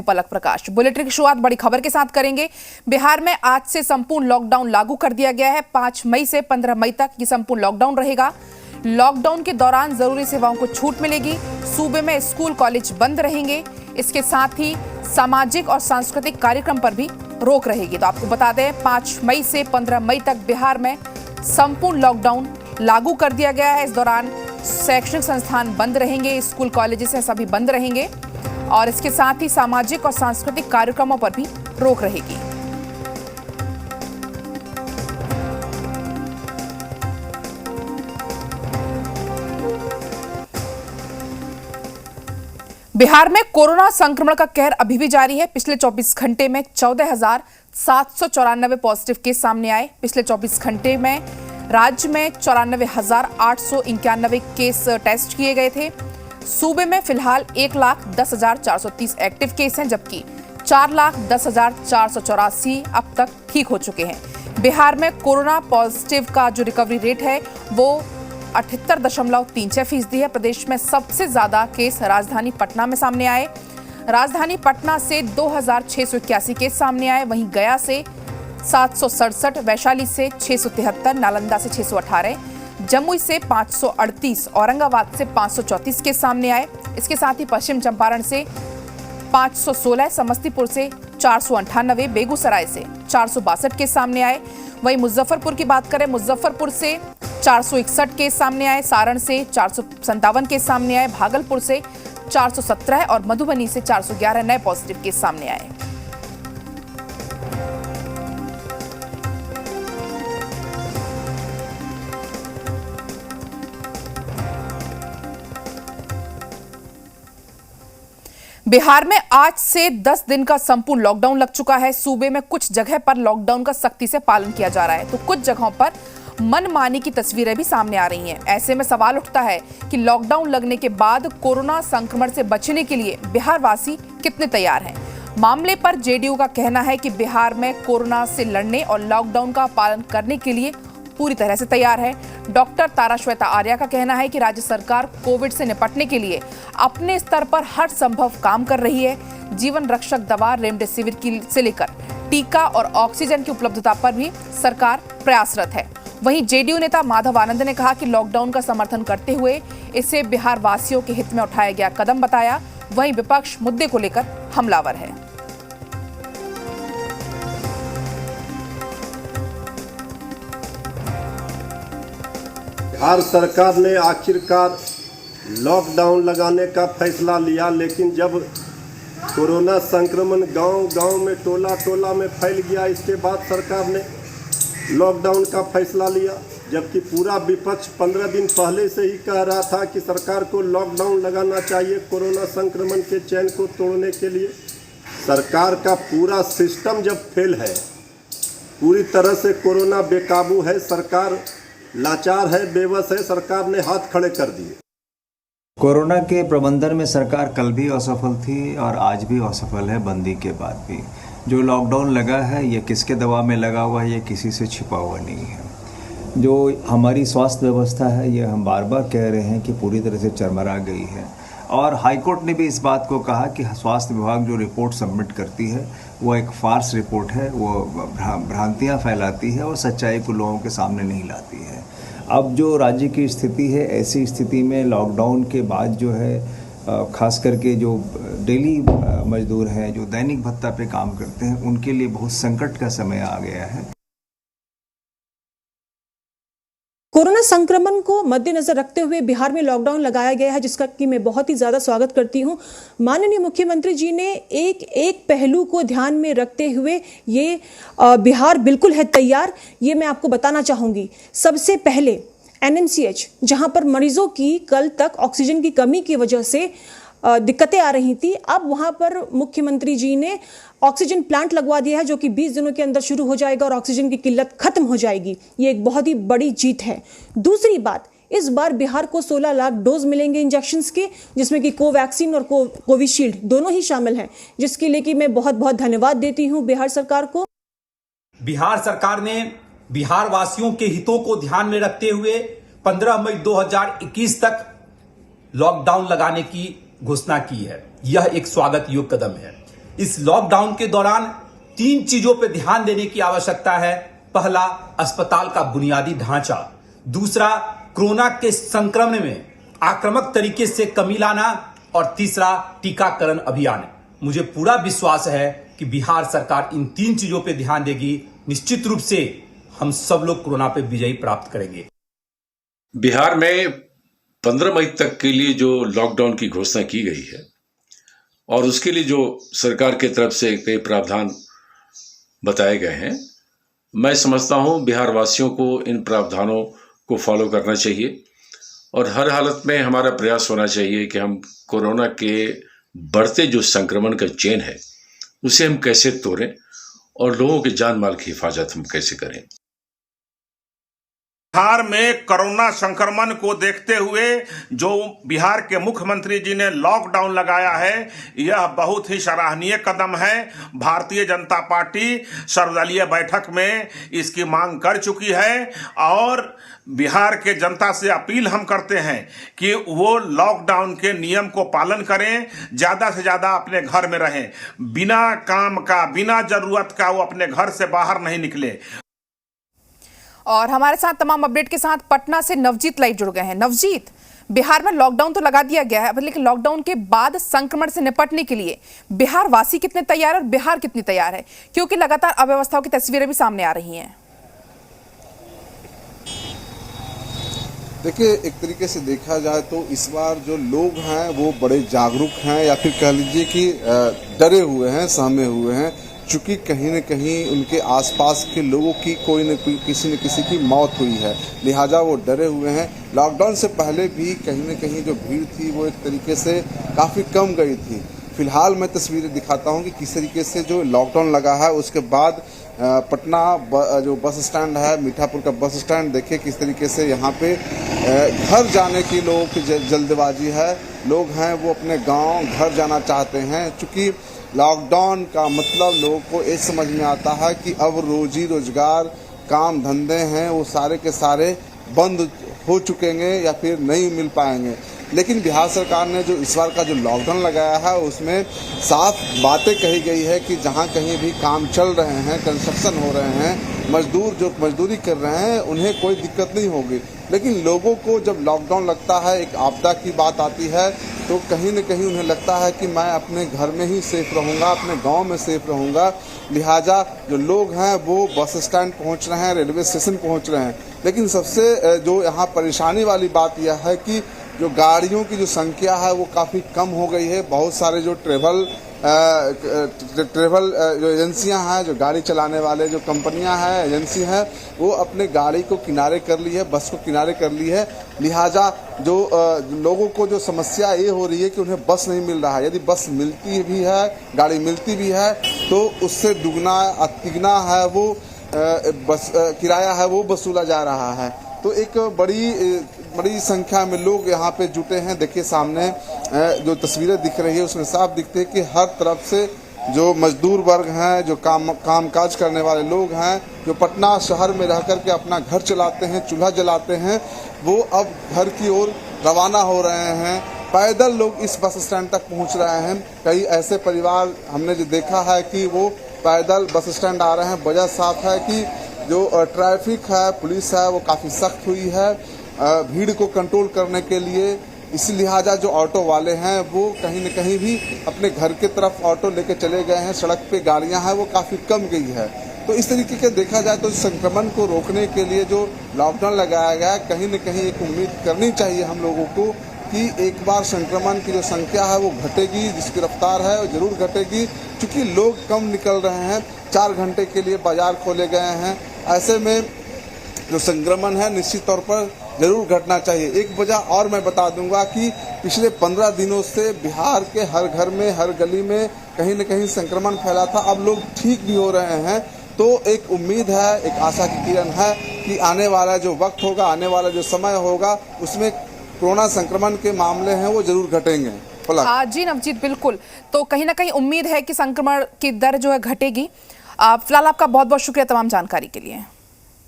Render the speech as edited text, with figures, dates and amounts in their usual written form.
पलक प्रकाश bulletin की शुरुआत बड़ी खबर के साथ करेंगे। बिहार में आज से संपूर्ण लॉकडाउन लागू कर दिया गया है। 5 मई से 15 मई तक ये संपूर्ण लॉकडाउन रहेगा। लॉकडाउन के दौरान जरूरी सेवाओं को छूट मिलेगी। सूबे में स्कूल कॉलेज बंद रहेंगे। इसके साथ ही सामाजिक और सांस्कृतिक कार्यक्रम पर भी रोक रहेगी। तो आपको बता दें 5 मई से 15 मई तक बिहार में संपूर्ण लॉकडाउन लागू कर दिया गया है। इस दौरान शैक्षणिक संस्थान बंद रहेंगे, स्कूल कॉलेजेस हैं सभी बंद रहेंगे और इसके साथ ही सामाजिक और सांस्कृतिक कार्यक्रमों पर भी रोक रहेगी। बिहार में कोरोना संक्रमण का कहर अभी भी जारी है। पिछले 24 घंटे में 14,794 पॉजिटिव केस सामने आए। पिछले 24 घंटे में राज्य में 94,891 केस टेस्ट किए गए थे। सूबे में फिलहाल 1,10,430 एक्टिव केस हैं, जबकि 4,10,484 अब तक ठीक हो चुके हैं। बिहार में कोरोना पॉजिटिव का जो रिकवरी रेट है वो 78.36% है। प्रदेश में सबसे ज्यादा केस राजधानी पटना में सामने आए। राजधानी पटना से 2,681 केस सामने आए। वहीं गया से 767, वैशाली से 673, नालंदा से 618, जमुई से 538, औरंगाबाद से 534 केस सामने आए। इसके साथ ही पश्चिम चंपारण से 516, समस्तीपुर से 498, बेगूसराय से 462 केस सामने आए। वहीं मुजफ्फरपुर की बात करें, मुजफ्फरपुर से 461 केस सामने आए, सारण से 457 केस सामने आए, भागलपुर से 417 और मधुबनी से 411 नए पॉजिटिव केस सामने आए। बिहार में आज से 10 दिन का संपूर्ण लॉकडाउन लग चुका है। सूबे में कुछ जगह पर लॉकडाउन का सख्ती से पालन किया जा रहा है, तो कुछ जगहों पर मनमानी की तस्वीरें भी सामने आ रही हैं। ऐसे में सवाल उठता है कि लॉकडाउन लगने के बाद कोरोना संक्रमण से बचने के लिए बिहार वासी कितने तैयार हैं। मामले पर जेडीयू का कहना है कि बिहार में कोरोना से लड़ने और लॉकडाउन का पालन करने के लिए पूरी तरह से तैयार है। डॉक्टर तारा श्वेता आर्या का कहना है कि राज्य सरकार कोविड से निपटने के लिए अपने स्तर पर हर संभव काम कर रही है। जीवन रक्षक दवा रेमडेसिविर से लेकर टीका और ऑक्सीजन की उपलब्धता पर भी सरकार प्रयासरत है। वहीं जेडीयू नेता माधव आनंद ने कहा कि लॉकडाउन का समर्थन करते हुए इसे बिहार वासियों के हित में उठाया गया कदम बताया। वहीं विपक्ष मुद्दे को लेकर हमलावर है। बिहार सरकार ने आखिरकार लॉकडाउन लगाने का फैसला लिया, लेकिन जब कोरोना संक्रमण गांव-गांव में टोला में फैल गया, इसके बाद सरकार ने लॉकडाउन का फैसला लिया। जबकि पूरा विपक्ष 15 दिन पहले से ही कह रहा था कि सरकार को लॉकडाउन लगाना चाहिए कोरोना संक्रमण के चैन को तोड़ने के लिए। सरकार का पूरा सिस्टम जब फेल है, पूरी तरह से कोरोना बेकाबू है, सरकार लाचार है, बेबस है, सरकार ने हाथ खड़े कर दिए। कोरोना के प्रबंधन में सरकार कल भी असफल थी और आज भी असफल है। बंदी के बाद भी जो लॉकडाउन लगा है ये किसके दबाव में लगा हुआ है, ये किसी से छिपा हुआ नहीं है। जो हमारी स्वास्थ्य व्यवस्था है ये हम बार बार कह रहे हैं कि पूरी तरह से चरमरा गई है और हाईकोर्ट ने भी इस बात को कहा कि स्वास्थ्य विभाग जो रिपोर्ट सबमिट करती है वो एक फार्स रिपोर्ट है, वो भ्रांतियाँ फैलाती है और सच्चाई को लोगों के सामने नहीं लाती है। अब जो राज्य की स्थिति है, ऐसी स्थिति में लॉकडाउन के बाद जो है खास करके जो डेली मजदूर हैं, जो दैनिक भत्ता पे काम करते हैं, उनके लिए बहुत संकट का समय आ गया है। कोरोना संक्रमण को मद्देनजर रखते हुए बिहार में लॉकडाउन लगाया गया है, जिसका कि मैं बहुत ही ज़्यादा स्वागत करती हूं। माननीय मुख्यमंत्री जी ने एक पहलू को ध्यान में रखते हुए ये बिहार बिल्कुल है तैयार, ये मैं आपको बताना चाहूँगी। सबसे पहले एनएमसीएच, जहां पर मरीजों की कल तक ऑक्सीजन की कमी की वजह से दिक्कतें आ रही थी, अब वहां पर मुख्यमंत्री जी ने ऑक्सीजन प्लांट लगवा दिया है, जो कि 20 दिनों के अंदर शुरू हो जाएगा और ऑक्सीजन की किल्लत खत्म हो जाएगी। ये एक बहुत ही बड़ी जीत है। दूसरी बात, इस बार बिहार को 16 लाख डोज मिलेंगे इंजेक्शंस के, जिसमें कि कोवैक्सीन और कोविशील्ड दोनों ही शामिल हैं, जिसके लिए कि मैं बहुत बहुत धन्यवाद देती हूं बिहार सरकार को। बिहार सरकार ने बिहार वासियों के हितों को ध्यान में रखते हुए 15 मई 2021 तक लॉकडाउन लगाने की घोषणा की है। यह एक स्वागत योग्य कदम है। इस लॉकडाउन के दौरान 3 चीजों पर ध्यान देने की आवश्यकता है। पहला, अस्पताल का बुनियादी ढांचा। दूसरा, कोरोना के संक्रमण में आक्रामक तरीके से कमी लाना। और तीसरा, टीकाकरण अभियान। मुझे पूरा विश्वास है कि बिहार सरकार इन 3 चीजों पर ध्यान देगी। निश्चित रूप से हम सब लोग कोरोना पे विजय प्राप्त करेंगे। बिहार में 15 मई तक के लिए जो लॉकडाउन की घोषणा की गई है और उसके लिए जो सरकार की तरफ से कई प्रावधान बताए गए हैं, मैं समझता हूं बिहार वासियों को इन प्रावधानों को फॉलो करना चाहिए और हर हालत में हमारा प्रयास होना चाहिए कि हम कोरोना के बढ़ते जो संक्रमण का चेन है उसे हम कैसे तोड़ें और लोगों के जान माल की हिफाजत हम कैसे करें। बिहार में कोरोना संक्रमण को देखते हुए जो बिहार के मुख्यमंत्री जी ने लॉकडाउन लगाया है, यह बहुत ही सराहनीय कदम है। भारतीय जनता पार्टी सर्वदलीय बैठक में इसकी मांग कर चुकी है और बिहार के जनता से अपील हम करते हैं कि वो लॉकडाउन के नियम को पालन करें, ज्यादा से ज्यादा अपने घर में रहें, बिना काम का, बिना जरूरत का वो अपने घर से बाहर नहीं निकले। और हमारे साथ तमाम अपडेट के साथ पटना से नवजीत लाइव जुड़ गए हैं। नवजीत, बिहार में लॉकडाउन तो लगा दिया गया है, लेकिन लॉकडाउन के बाद संक्रमण से निपटने के लिए बिहार वासी कितने तैयार है और बिहार कितनी तैयार है, क्योंकि लगातार अव्यवस्थाओं की तस्वीरें भी सामने आ रही हैं। देखिए, एक तरीके से देखा जाए तो इस बार जो लोग हैं वो बड़े जागरूक हैं या फिर कह लीजिए कि डरे हुए हैं, सहमे हुए हैं, चूंकि कहीं न कहीं उनके आसपास के लोगों की कोई न किसी की मौत हुई है, लिहाजा वो डरे हुए हैं। लॉकडाउन से पहले भी कहीं न कहीं जो भीड़ थी वो एक तरीके से काफ़ी कम गई थी। फिलहाल मैं तस्वीरें दिखाता हूं कि किस तरीके से जो लॉकडाउन लगा है उसके बाद पटना जो बस स्टैंड है, मीठापुर का बस स्टैंड, देखिए किस तरीके से यहाँ पे घर जाने की लोगों की जल्दबाजी है। लोग हैं वो अपने गांव घर जाना चाहते हैं। चूँकि लॉकडाउन का मतलब लोगों को ये समझ में आता है कि अब रोजी रोजगार, काम धंधे हैं वो सारे के सारे बंद हो चुकेंगे या फिर नहीं मिल पाएंगे। लेकिन बिहार सरकार ने जो इस बार का जो लॉकडाउन लगाया है उसमें साफ बातें कही गई है कि जहां कहीं भी काम चल रहे हैं, कंस्ट्रक्शन हो रहे हैं, मजदूर जो मजदूरी कर रहे हैं उन्हें कोई दिक्कत नहीं होगी। लेकिन लोगों को जब लॉकडाउन लगता है, एक आपदा की बात आती है, तो कहीं न कहीं उन्हें लगता है कि मैं अपने घर में ही सेफ रहूँगा, अपने गांव में सेफ रहूँगा। लिहाजा जो लोग हैं वो बस स्टैंड पहुँच रहे हैं, रेलवे स्टेशन पहुँच रहे हैं। लेकिन सबसे जो यहाँ परेशानी वाली बात यह है कि जो गाड़ियों की जो संख्या है वो काफ़ी कम हो गई है। बहुत सारे जो ट्रेवल जो एजेंसियां हैं, जो गाड़ी चलाने वाले जो कंपनियां हैं, एजेंसी हैं, वो अपने गाड़ी को किनारे कर ली है, बस को किनारे कर ली है। लिहाजा जो लोगों को जो समस्या ये हो रही है कि उन्हें बस नहीं मिल रहा है। यदि बस मिलती भी है, गाड़ी मिलती भी है, तो उससे दुगना तिगना है वो बस किराया है वो वसूला जा रहा है। तो एक बड़ी संख्या में लोग यहाँ पे जुटे हैं। देखिए सामने जो तस्वीरें दिख रही है उसमें साफ दिखते हैं कि हर तरफ से जो मजदूर वर्ग हैं, जो कामकाज करने वाले लोग हैं, जो पटना शहर में रह कर के अपना घर चलाते हैं, चूल्हा जलाते हैं, वो अब घर की ओर रवाना हो रहे हैं। पैदल लोग इस बस स्टैंड तक पहुँच रहे हैं। कई ऐसे परिवार हमने जो देखा है कि वो पैदल बस स्टैंड आ रहे हैं। वजह साफ है कि जो ट्रैफिक है, पुलिस है, वो काफ़ी सख्त हुई है भीड़ को कंट्रोल करने के लिए। इस लिहाजा जो ऑटो वाले हैं वो कहीं न कहीं भी अपने घर के तरफ ऑटो लेके चले गए हैं। सड़क पे गाड़ियां हैं वो काफ़ी कम गई है। तो इस तरीके के देखा जाए तो संक्रमण को रोकने के लिए जो लॉकडाउन लगाया गया है, कहीं न कहीं एक उम्मीद करनी चाहिए हम लोगों को कि एक बार संक्रमण की जो संख्या है वो घटेगी, जिसकी रफ्तार है वो जरूर घटेगी। चूँकि लोग कम निकल रहे हैं, 4 घंटे के लिए बाजार खोले गए हैं, ऐसे में जो संक्रमण है निश्चित तौर पर जरूर घटना चाहिए। एक वजह और मैं बता दूंगा कि पिछले 15 दिनों से बिहार के हर घर में, हर गली में कहीं न कहीं संक्रमण फैला था। अब लोग ठीक भी हो रहे हैं। तो एक उम्मीद है, एक आशा की किरण है कि आने वाला जो वक्त होगा, आने वाला जो समय होगा, उसमें कोरोना संक्रमण के मामले हैं वो जरूर घटेंगे। जी नवजीत, बिल्कुल। तो कहीं ना कहीं उम्मीद है कि संक्रमण की दर जो है घटेगी। फिलहाल आपका बहुत बहुत शुक्रिया तमाम जानकारी के लिए।